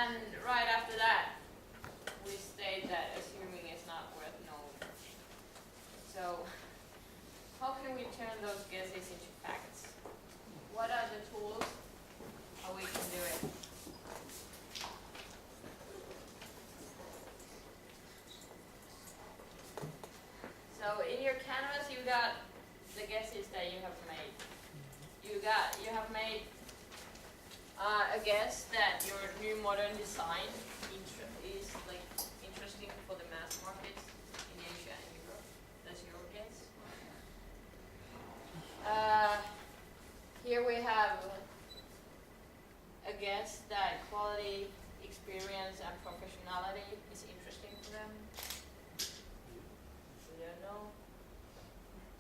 And right after that, we state that assuming is not worth knowing. So, how can we turn those guesses into facts? What are the tools how we can do it? So in your canvas you got the guesses that you have made. You have made a guess that your new modern design is like interesting for the mass markets in Asia and Europe. That's your guess. Here we have a guess that quality, experience, and professionality is interesting for them. We don't know.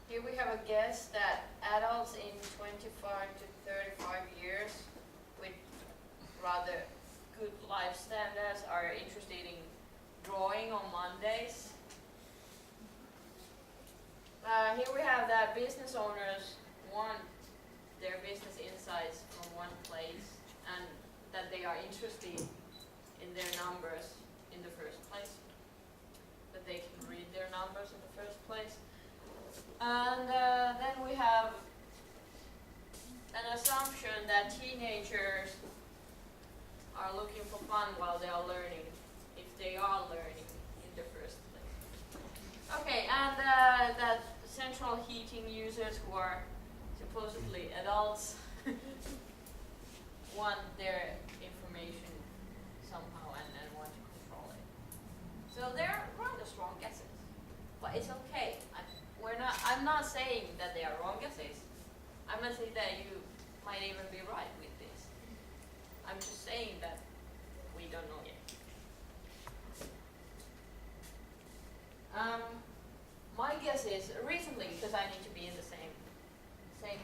Here we have a guess that adults in 25 to 35 years with rather good life standards are interested in drawing on Mondays. Here we have that business owners want their business insights from one place and that they are interested in their numbers in the first place, that they can read their numbers in the first place. And then we have an assumption that teenagers are looking for fun while they are learning, if they are learning in the first place. Okay, and that central heating users who are supposedly adults want their information somehow and want to control it. So they're rather strong guesses, but it's okay. I'm not saying that they are wrong guesses. I'm not saying that you might even be right with this. I'm just saying that we don't know yet. My guess is recently, because I need to be in the same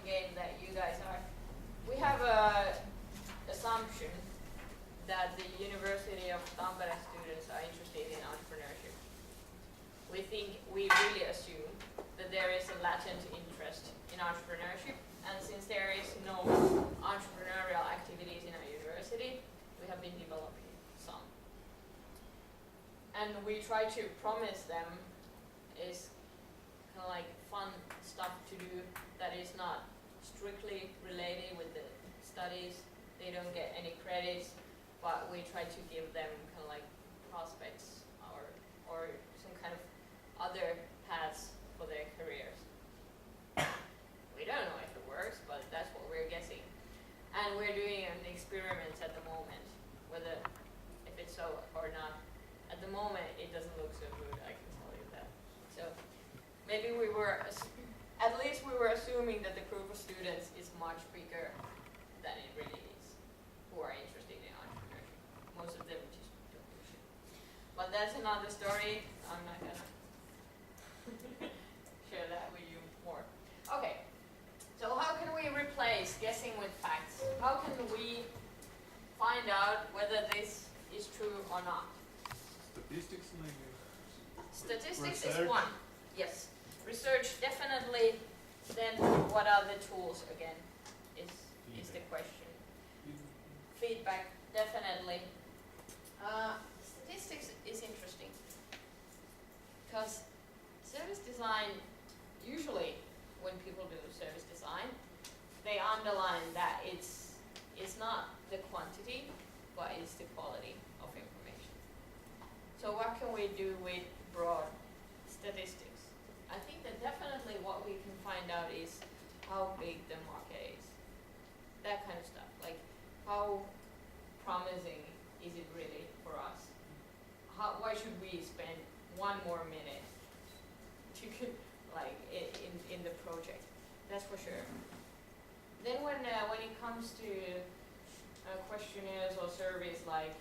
game that you guys are, we have a assumption that the University of Tampere students are interested in entrepreneurship. We really assume that there is a latent interest in entrepreneurship, and since there is no entrepreneurial activities in our university, we have been developing some. And we try to promise them is kind of like fun stuff to do that is not strictly related with the studies. They don't get any credits, but we try to give them kind of like prospects or some kind of other paths for their careers. We don't know if it works, but that's what we're guessing. And we're doing an experiment at the moment, whether if it's so or not. At the moment, it doesn't look so good, I can tell you that. So maybe at least we were assuming that the group of students is much bigger than it really is, who are interested in entrepreneurship. Most of them just don't do shit. But that's another story. I'm not gonna share that with you more. Okay, so how can we replace guessing with facts? How can we find out whether this is true or not? Statistics maybe? Statistics Research. is one, yes. Research definitely. Then what are the tools again is the question. Feedback, definitely. Statistics is interesting because service design, usually when people do service design, they underline that it's not the quantity, but it's the quality of information. So what can we do with broad statistics? I think that definitely what we can find out is how big the market is. That kind of stuff, like how promising is it really for us? Why should we spend one more minute to like in the project? That's for sure. Then when it comes to questionnaires or surveys, like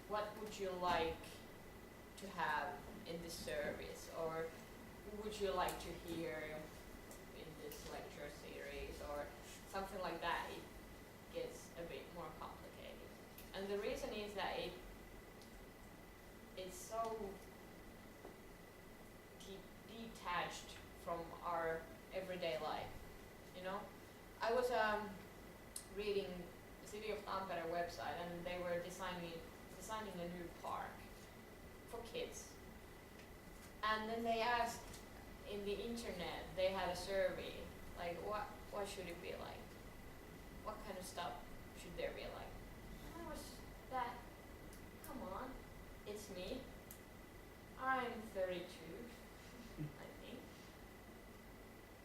what would you like to have in this service, or who would you like to hear in this lecture series, or something like that, it gets a bit more complicated. And the reason is that it's so detached from our everyday life, you know? I was reading the City of Tampere website, and they were designing designing a new park for kids. And then they asked in the internet, they had a survey, like what should it be like? What kind of stuff should there be like? And I was that, come on, it's me. I'm 32, I think.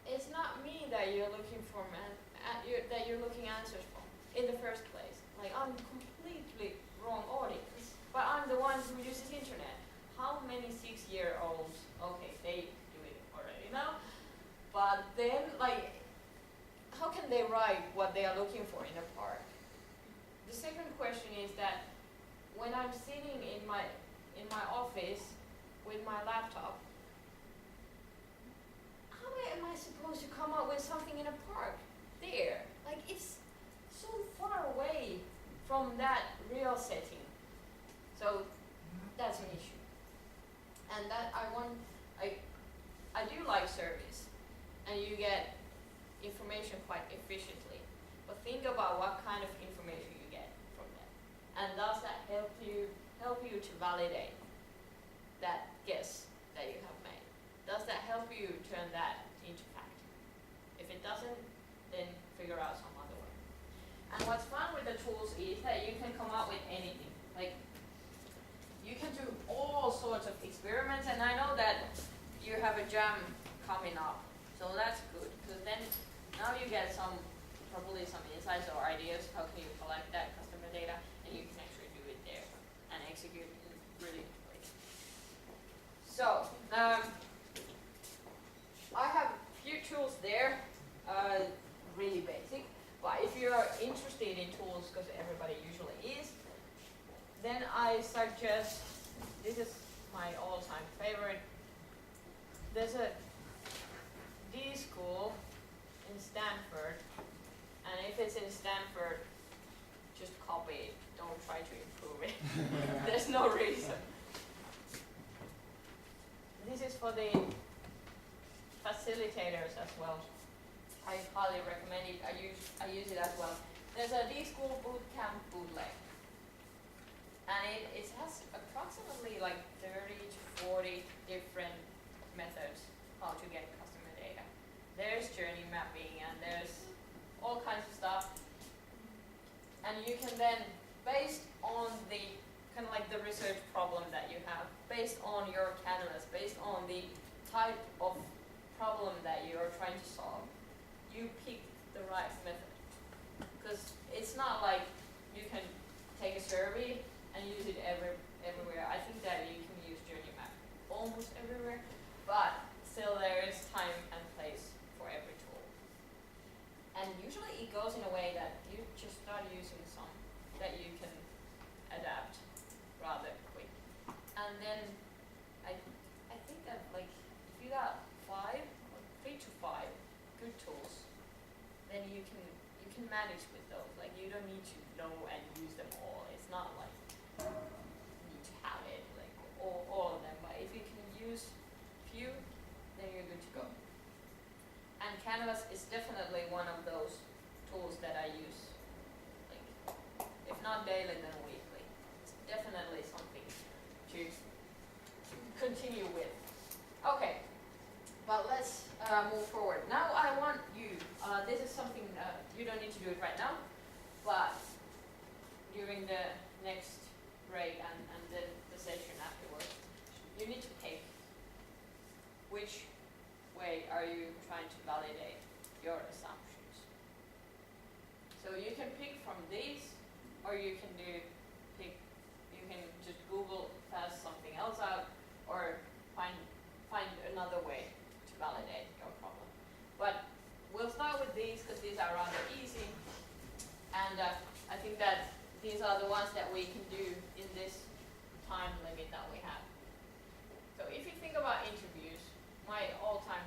It's not me that you're looking for, that you're looking answers from in the first place. Like, I'm completely wrong audience, but I'm the one who uses internet. How many 6-year-olds, okay, they do it already now, but then, like, how can they write what they are looking for in a park? The second question is that when I'm sitting in my office with my laptop, how am I supposed to come up with something in a park there? Like, it's so far away from that real setting. So that's an issue. And that I do like surveys, and you get information quite efficiently. But think about what kind of information you get from that. And does that help you to validate that guess that you have made? Does that help you turn that into fact? If it doesn't, then figure out some other way. And what's fun with the tools is that you can come up with anything. Like, you can do all sorts of experiments, and I know that you have a jam coming up, so that's good, because then now you get probably some insights or ideas, how can you collect that customer data, and you can actually do it there and execute it really quick. So, I have a few tools there, really basic, but if you're interested in tools, because everybody usually is, then I suggest, this is my all-time favorite. There's a D-School in Stanford, and if it's in Stanford, just copy it. Don't try to improve it. There's no reason. This is for the facilitators as well. I highly recommend it. I use it as well. There's a D-School Bootcamp bootleg. And it has approximately like 30 to 40 different methods how to get customer data. There's journey mapping, and there's all kinds of stuff. And you can then, based on the kind of like the research problem that you have, based on your canvas, based on the type of problem that you're trying to solve, you pick the right method. Because it's not like you can take a survey and use it everywhere. I think that you can use journey map almost everywhere, but still there is time and place for every tool. And usually it goes in a way that you just start using some that you can adapt rather quick. And then I think that, like, if you got 3 to 5 good tools, then you can manage with those. Like, you don't need to know and use them all. It's not like you need to have it, like all of them. But if you can use few, then you're good to go. And Canvas is definitely one of those tools that I use, like, if not daily, then weekly. It's definitely something to continue with. Okay, but let's move forward. Now I want you, this is something, you don't need to do it right now, but during the next break and then the session afterwards, you need to pick which way are you trying to validate your assumptions. So you can pick from these, or you can you can just Google test something else out, or find another way to validate your problem. But we'll start with these because these are rather easy, and I think that these are the ones that we can do in this time limit that we have. So if you think about interviews, my all-time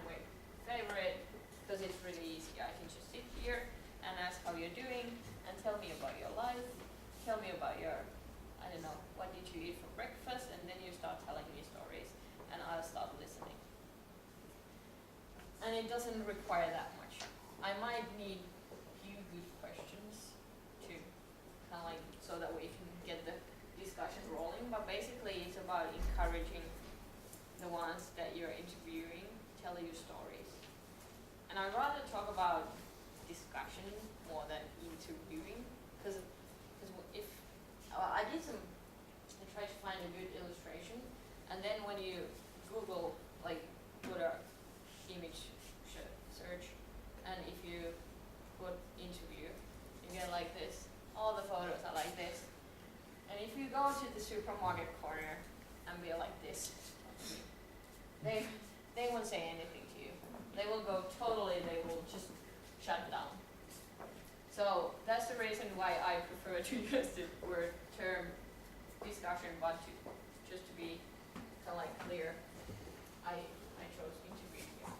favorite, because it's really easy. I can just sit here and ask how you're doing and tell me about your life, tell me about your, I don't know, what did you eat for breakfast, and then you start telling me stories and I'll start listening. And it doesn't require that much. I might need a few good questions to kind of like, so that we can get the discussion but basically it's about encouraging the ones that you're interviewing, tell you stories. And I'd rather talk about discussion more than interviewing, because if I did some, I tried to find a good illustration, and then when you Google, like, put a image search, and if you put interview, you get like this. All the photos are like this. And if you go to the supermarket corner and be like this, they won't say anything to you. They will go totally, they will just shut down. So that's the reason why I prefer to use the word term discussion, but just to be kind of like clear, I chose interview here.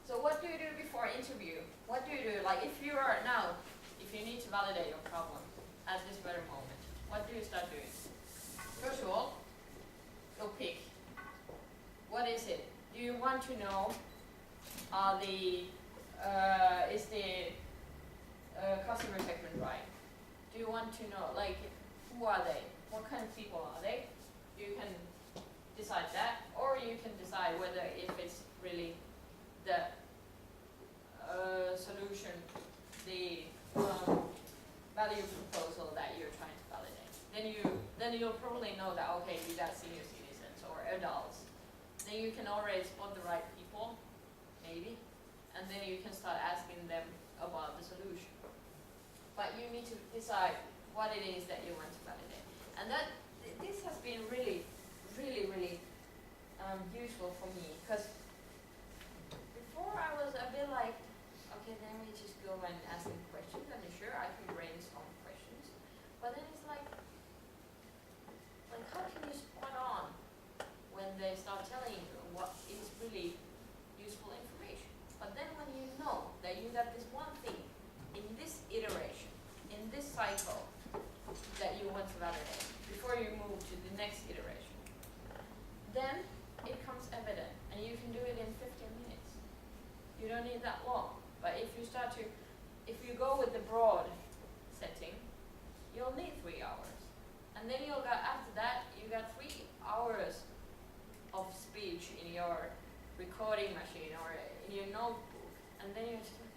So what do you do before interview? What do you do? Like if you are now, if you need to validate your problem at this very moment, what do you start doing? First of all, you'll pick. What is it? Do you want to know is the customer segment right? Do you want to know, like, who are they? What kind of people are they? You can decide that, or you can decide whether if it's really the solution, the value proposal that you're trying to validate. Then you'll probably know that, okay, you got senior citizens or adults. Then you can already spot the right people, maybe, and then you can start asking them about the solution. But you need to decide what it is that you want to validate. And this has been really, really, really useful for me, because before I was a bit like, okay, then we just go and ask them questions, and sure, I can brainstorm questions, but then it's like how can you spot on when they start telling you what is really useful information? But then when you know that you got this one thing in this iteration, in this cycle that you want to validate before you move to the next iteration, then it becomes evident, and you can do it in 15 minutes. You don't need that long. But if you go with the broad setting, you'll need 3 hours. And then after that, you got 3 hours of speech in your recording machine or in your notebook. And then you're just like,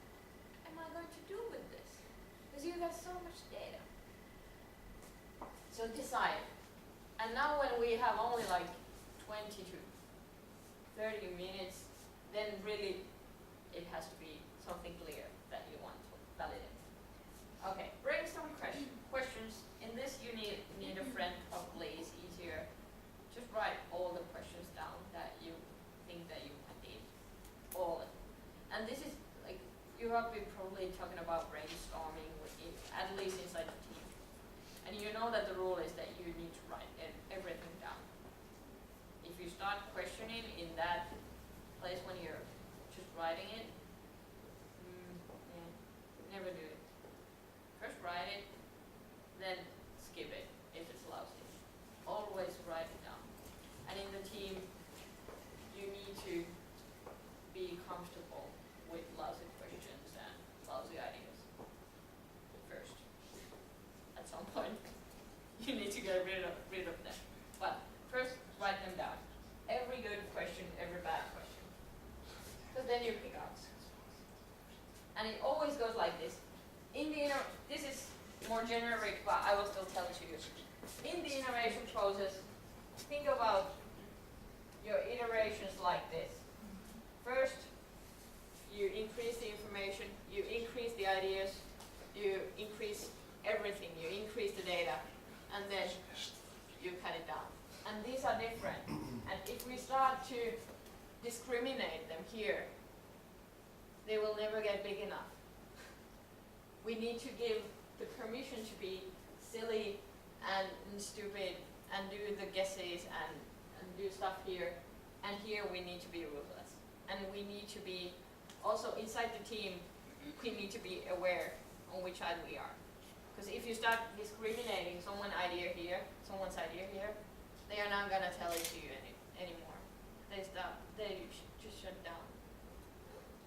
what am I going to do with this? Because you got so much data. So decide. And now when we have only like 20 to 30 minutes, then really it has to be something clear that you want to validate. Okay, brainstorm questions. In this you need a friend, probably is easier. Just write all the questions down that you think that you need. All of them. And this is like, you have been probably talking about brainstorming at least inside the team. And you know that the rule is that you need to write everything down. If you start questioning in that place when you're just writing it, never do it. First write it, then skip it if it's lousy. Always write it down. And in the team, you need to be comfortable with lousy questions and lousy ideas. First, at some point, you need to get rid of them. But first, write them down. Every good question, every bad question. So then you pick out. And it always goes like this. This is more generic, but I will still tell it to you. In the innovation process, think about your iterations like this. First, you increase the information, you increase the ideas, you increase everything, you increase the data, and then you cut it down. And these are different. And if we start to discriminate them here, they will never get big enough. We need to give the permission to be silly and stupid and do the guesses and do stuff here. And here we need to be ruthless. And we need to be, also inside the team, we need to be aware on which side we are. Because if you start discriminating someone's idea here, they are not going to tell it to you anymore. They just shut down.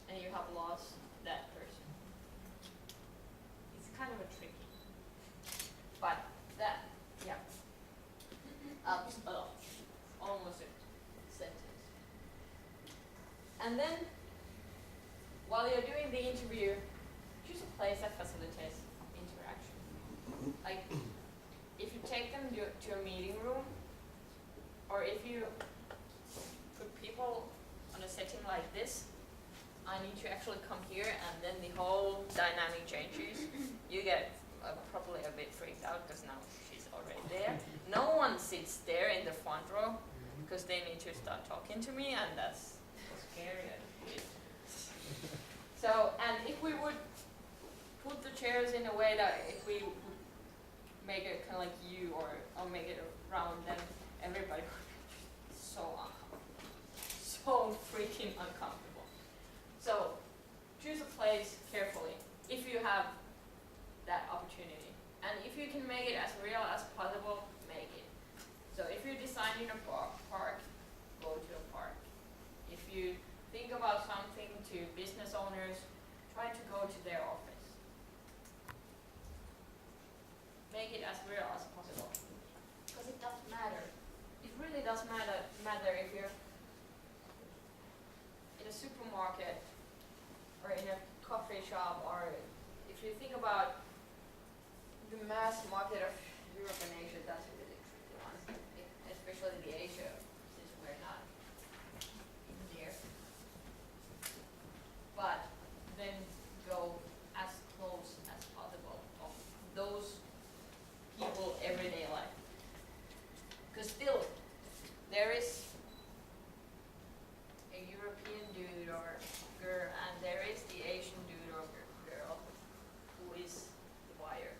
And you have lost that person. It's kind of a tricky. But yeah. And then, while you're doing the interview, choose a place that facilitates interaction. Like, if you take them to a meeting room, or if you put people on a setting like this, I need to actually come here, and then the whole dynamic changes. You get probably a bit freaked out because now she's already there. No one sits there in the front row because they need to start talking to me, and that's scary. So, and if we would put the chairs in a way that if we would make it kind of like U or make it round, then everybody would be so uncomfortable, so freaking uncomfortable. So, choose a place carefully if you have that opportunity. And if you can make it as real as possible, make it. So if you're designing a park, go to a park. If you think about something to business owners, try to go to their office. Make it as real as possible. Because it does matter. It really does matter if you're in a supermarket or in a coffee shop, or if you think about the mass market of Europe and Asia, that's a really tricky one, especially the Asia, since we're not in there. But then go as close as possible of those people everyday life. Because still, there is a European dude or girl, and there is the Asian dude or girl who is the buyer.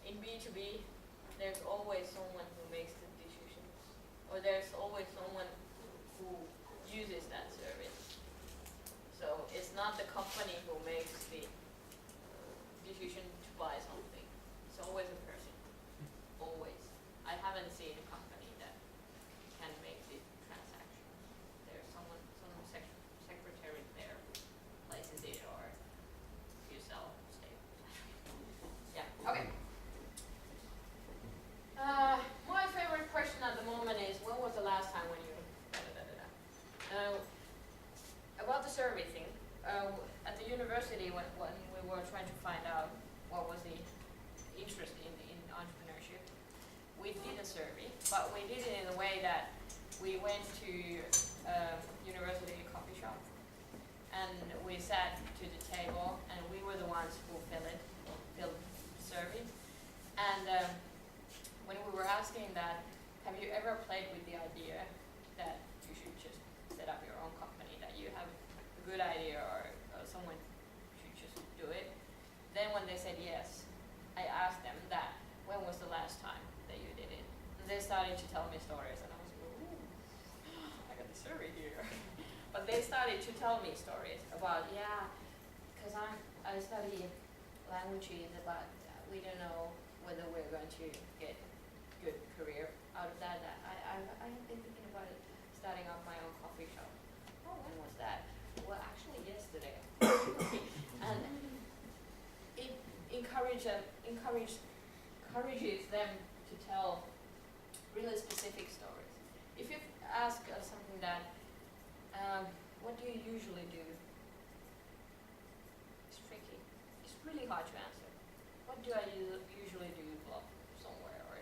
In B2B, there's always someone who makes the decisions, or there's always someone who uses that service. So it's not the company who makes the decision to buy something. It's always a person. Always. I haven't seen a company that can make the transaction. There's some secretary there who places it, or you sell staples. Yeah, okay. My favorite question at the moment is, when was the last time when you about the survey thing, at the university when we were trying to find out what was the interest in entrepreneurship, we did a survey, but we did it in a way that we went to university coffee shop, and we sat to the table, and we were the ones who filled the survey. And when we were asking that, have you ever played with the idea that you should just set up your own company, that you have a good idea, or someone should just do it? Then when they said yes, I asked them that, when was the last time that you did it? And they started to tell me stories, and I was like, ooh, I got the survey here. But they started to tell me stories about, yeah, because I study languages, but we don't know whether we're going to get good career out of that. I have been thinking about it, starting up my own coffee shop. Oh, when was that? Well, actually yesterday. And it encourages them to tell really specific stories. If you ask something that, what do you usually do? It's tricky. It's really hard to answer. What do I usually do somewhere? Or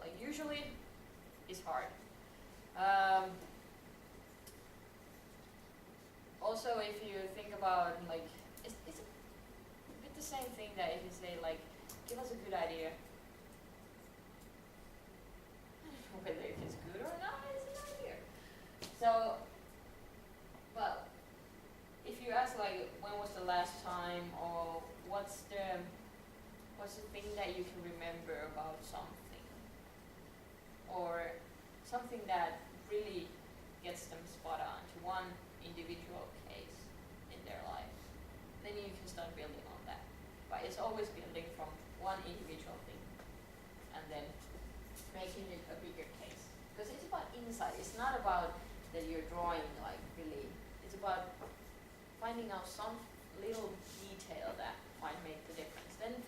like usually is hard. Also, if you think about like, it's a bit the same thing that if you say like, give us a good idea. Whether if it's good or not, it's an idea. So, but if you ask like, when was the last time, or what's the thing that you can remember about something, or something that really gets them spot on to one individual case in their life, then you can start building on that. But it's always building from one individual thing and then making it a bigger case. Because it's about insight. It's not about that you're drawing like really. It's about finding out some little detail that might make the difference. Then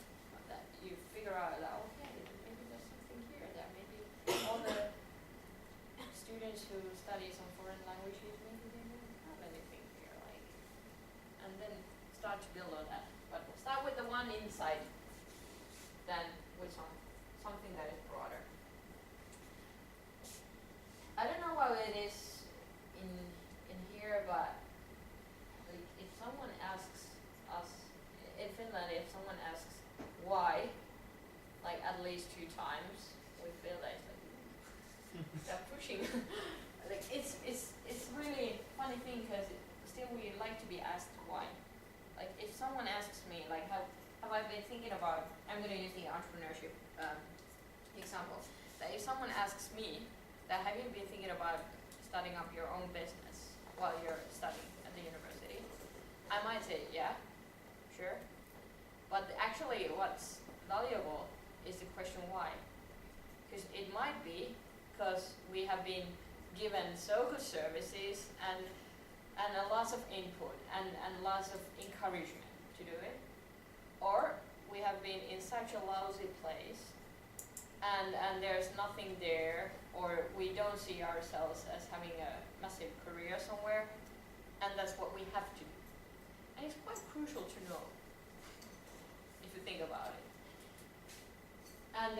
that you figure out that, okay, maybe there's something here that maybe all the students that. But start with the one inside, then with something that is broader. I don't know how it is in here, but like if someone asks us in Finland, if someone asks why, like at least 2 times, we feel that it's like they're pushing. Like it's really funny thing because still we like to be asked why. Like if someone asks me like have I been thinking about, I'm going to use the entrepreneurship example, that if someone asks me that have you been thinking about starting up your own business while you're studying at the university, I might say yeah, sure, but actually what's valuable is the question why, because it might be because we have been given so good services and a lots of input and lots of encouragement to do it, or we have been in such a lousy place and there's nothing there, or we don't see ourselves as having a massive career somewhere, and that's what we have to do. And it's quite crucial to know if you think about it. And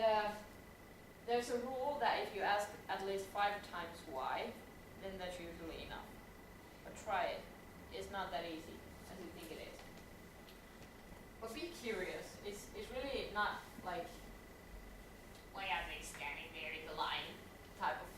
there's a rule that if you ask at least 5 times why, then that's usually enough. But try it. It's not that easy as you think it is. But be curious. It's really not like, why are they standing there in the line type of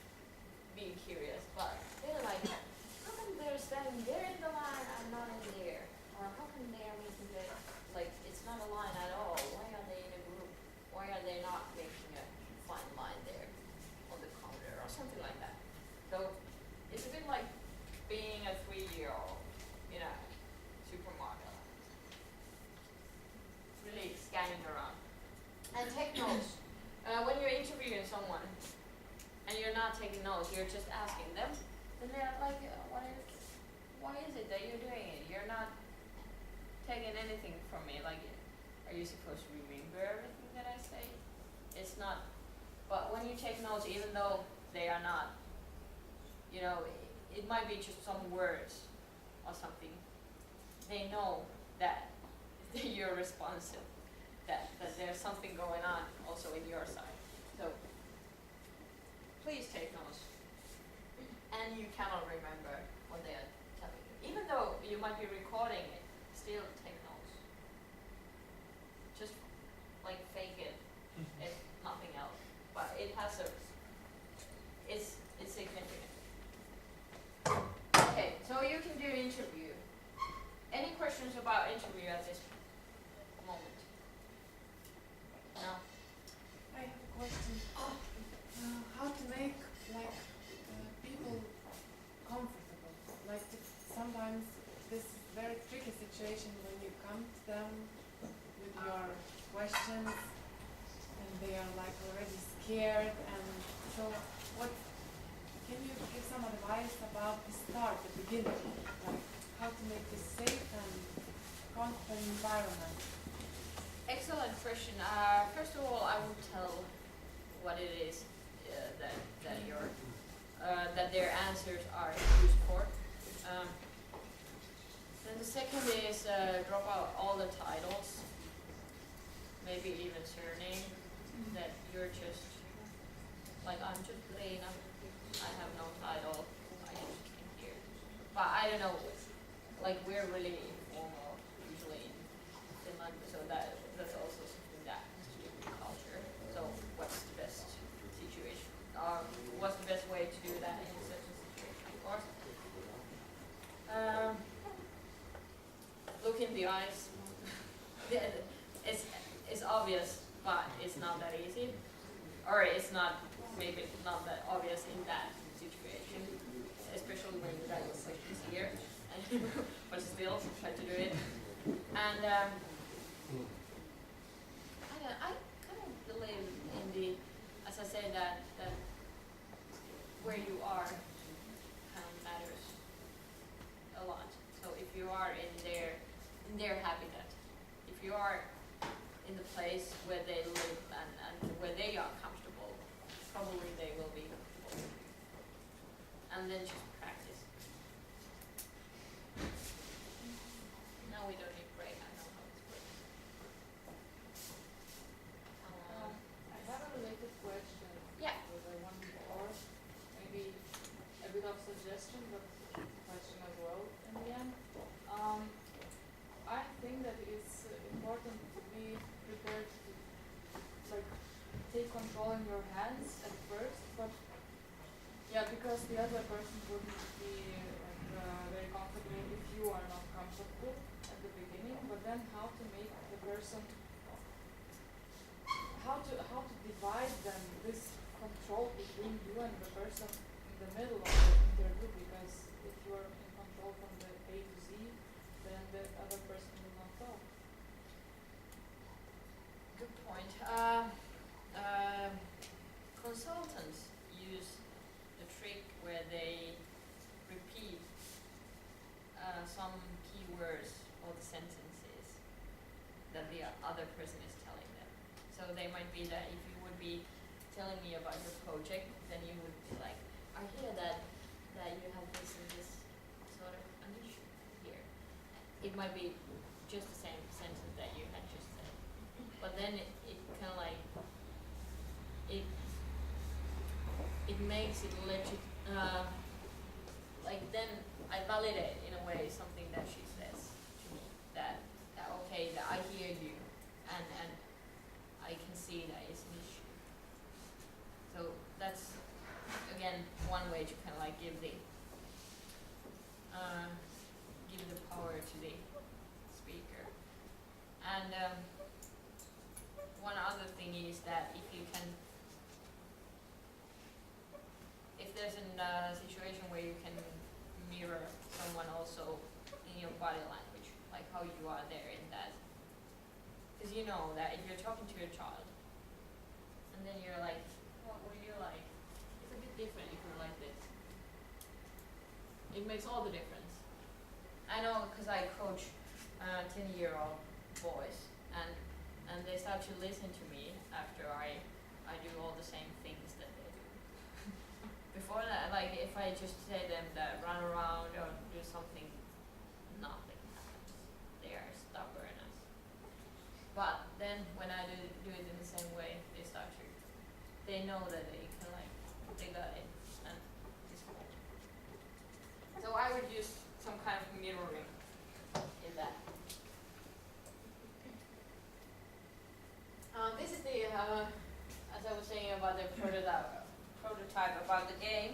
being curious. But they're like, how come they're standing there in the line and not in there? Or how come they are making the, like, it's not a line at all. Why are they in a group? Why are they not making a fine line there on the counter or something like that? So it's a bit like being a 3-year-old in a supermarket. Really scanning around. And take notes. When you're interviewing someone and you're not taking notes, you're just asking them, then they're like, why is it that you're doing it? You're not taking anything from me. Like, are you supposed to remember everything that I say? It's not. But when you take notes, even though they are not, you know, it might be just some words or something, they know that you're responsive, that there's something going on also in your side. So please take notes. And you cannot remember what they are telling you. Even though you might be recording it, still take notes. Just like fake it, if nothing else. But it has it's significant. Okay, so you can do interview. Any questions about interview at this moment? No? I have a question. How to make people comfortable? Like sometimes this is a very tricky situation when you come to them with your questions and they are like already scared, and so what can you give some advice about the start, the beginning, like how to make this safe and confident environment? Excellent question. First of all, I will tell what it is that your that their answers are used for. Then the second is drop out all the titles, maybe even surname. That you're just like, I'm just Leena. I have no title. I just came here. But I don't know. Like, we're really informal usually in Finland, so that's also something that has to do with culture. So what's the best situation? What's the best way to do that in such a situation, of course? Look in the eyes. It's obvious, but it's not that easy. Or it's not, maybe not that obvious in that situation, especially when you got your questions here. But still, try to do it. And I kind of believe in the, as I say, that where you are kind of matters a lot. So if you are in their habitat, if you are in the place where they live and where they are comfortable, probably they will be comfortable with you. And then just practice. Now we don't need break, I know how controlling your hands at first, but yeah, because the other person wouldn't be very comfortable if you are not comfortable at the beginning. But then how to make the person, how to divide them, this control between you and the person in the middle of the interview, because if you are in control from the A to Z, then the other person will not talk. Good point. Consultants use a trick where they repeat some keywords or the sentences that the other person is telling them. So they might be that if you would be telling me about your project, then you would be like, I hear that you have this and this sort of an issue here. It might be just the same sentence that you had just said, but then it kind of like it makes it legit. Like then I validate in a way something that she says to me, that okay, that I hear you and I can see that it's an issue. So that's again one way to kind of like give the power to the speaker. And one other thing is that if there's a situation where you can mirror someone also in your body language, like how you are there in that, because you know that if you're talking to your child and then you're like, what were you like? It's a bit different if you're like this. It makes all the difference. I know because I coach 10-year-old boys, and they start to listen to me after I do all the same things that they do. Before that, like if I just say them that run around or do something, nothing happens. They are stubborn as. But then when I do it in the same way, they know that they got it, and it's cool. So I would use some kind of mirroring in that. This is the, as I was saying about the prototype about the game,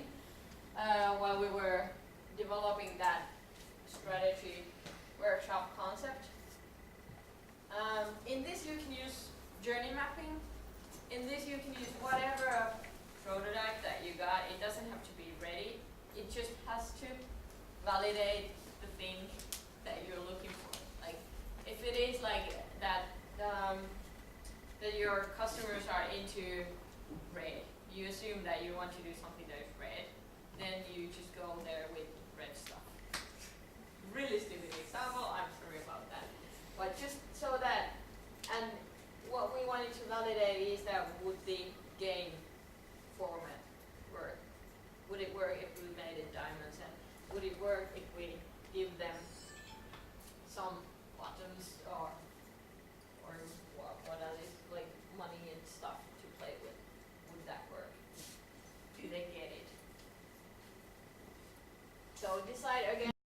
while we were developing that strategy workshop concept. In this you can use journey mapping. In this you can use whatever prototype that you got. It doesn't have to be ready. It just has to validate the thing that you're looking for. Like if it is like that that your customers are into red, you assume that you want to do something that is red, then you just go there with red stuff. Really stupid example, I'm sorry about that. But just so that, and what we wanted to validate is that would the game format work? Would it work if we made it diamonds, and would it work if we give them some buttons or what are these, like money and stuff to play with? Would that work? Do they get it? So decide again.